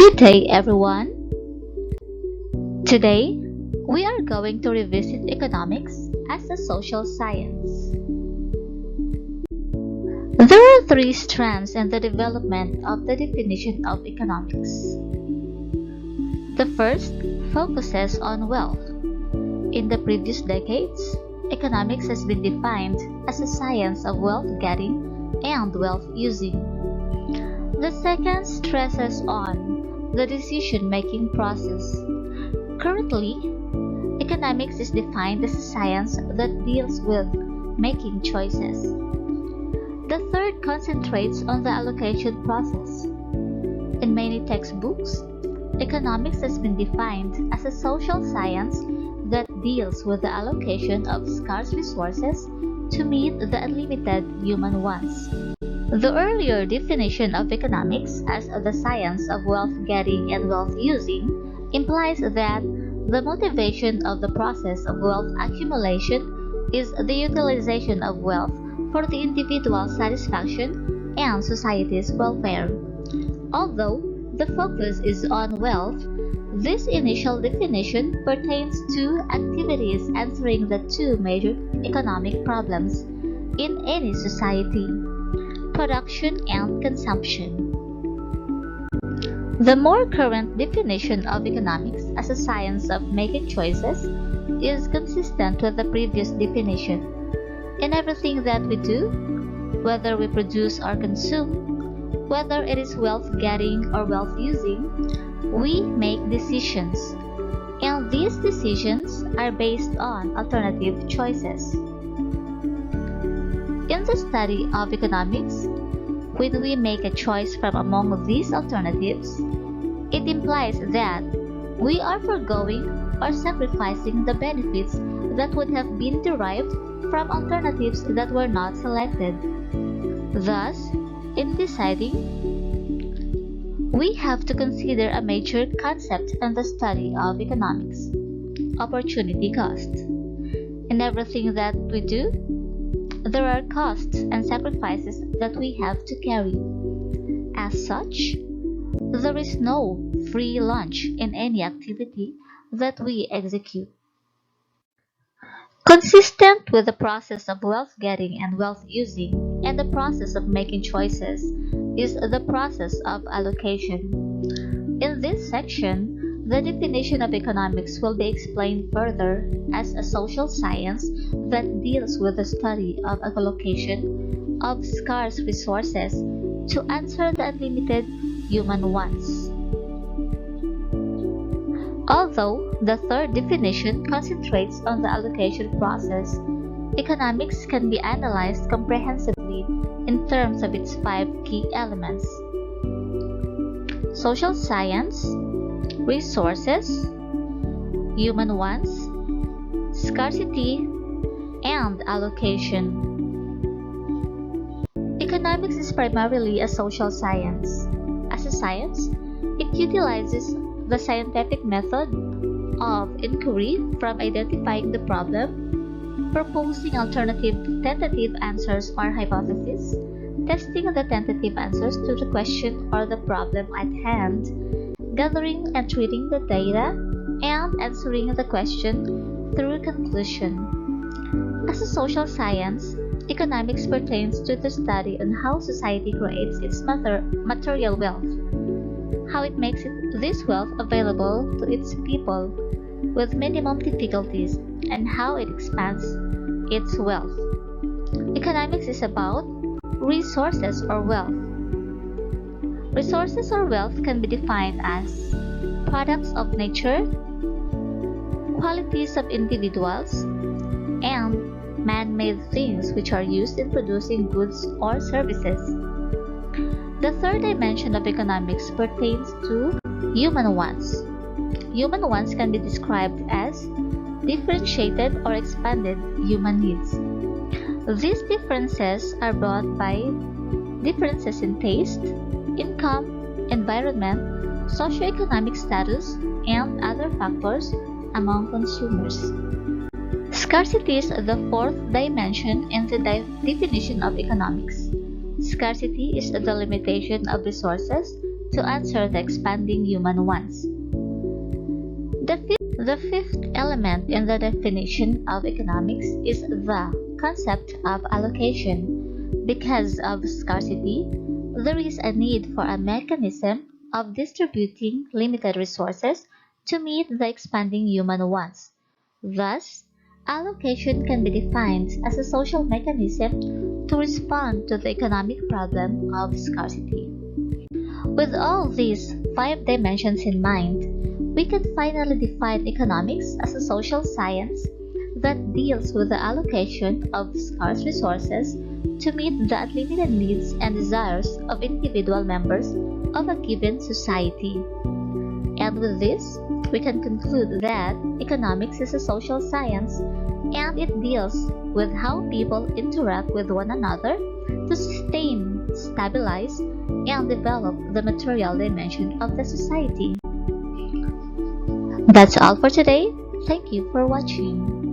Good day, everyone. Today, we are going to revisit economics as a social science. There are three strands in the development of the definition of economics. The first focuses on wealth. In the previous decades, economics has been defined as a science of wealth getting and wealth using. The second stresses on the decision-making process. Currently, economics is defined as a science that deals with making choices. The third concentrates on the allocation process. In many textbooks, economics has been defined as a social science that deals with the allocation of scarce resources to meet the unlimited human wants. The earlier definition of economics as the science of wealth getting and wealth using implies that the motivation of the process of wealth accumulation is the utilization of wealth for the individual's satisfaction and society's welfare. Although the focus is on wealth, this initial definition pertains to activities answering the two major economic problems in any society: production and consumption. The more current definition of economics as a science of making choices is consistent with the previous definition. In everything that we do, whether we produce or consume, whether it is wealth getting or wealth using, we make decisions, and these decisions are based on alternative choices. In the study of economics, when we make a choice from among these alternatives, it implies that we are foregoing or sacrificing the benefits that would have been derived from alternatives that were not selected. Thus, in deciding, we have to consider a major concept in the study of economics: opportunity cost. In everything that we do, there are costs and sacrifices that we have to carry. As such, there is no free lunch in any activity that we execute. Consistent with the process of wealth getting and wealth using and the process of making choices is the process of allocation. In this section, the definition of economics will be explained further as a social science that deals with the study of allocation of scarce resources to answer the unlimited human wants. Although the third definition concentrates on the allocation process, economics can be analyzed comprehensively in terms of its five key elements: social science, resources, human wants, scarcity, and allocation. Economics is primarily a social science. As a science, it utilizes the scientific method of inquiry from identifying the problem, proposing alternative tentative answers or hypotheses, testing the tentative answers to the question or the problem at hand, gathering and treating the data, and answering the question through conclusion. As a social science, economics pertains to the study on how society creates its material wealth, how it makes this wealth available to its people with minimum difficulties, and how it expands its wealth. Economics is about resources or wealth. Resources or wealth can be defined as products of nature, qualities of individuals, and man-made things which are used in producing goods or services. The third dimension of economics pertains to human wants. Human wants can be described as differentiated or expanded human needs. These differences are brought by differences in taste, income, environment, socioeconomic status, and other factors among consumers. Scarcity is the fourth dimension in the definition of economics. Scarcity is the limitation of resources to answer the expanding human wants. The fifth element in the definition of economics is the concept of allocation. Because of scarcity, there is a need for a mechanism of distributing limited resources to meet the expanding human wants. Thus, allocation can be defined as a social mechanism to respond to the economic problem of scarcity. With all these five dimensions in mind, we can finally define economics as a social science that deals with the allocation of scarce resources to meet the unlimited needs and desires of individual members of a given society. And with this, we can conclude that economics is a social science and it deals with how people interact with one another to sustain, stabilize, and develop the material dimension of the society. That's all for today. Thank you for watching.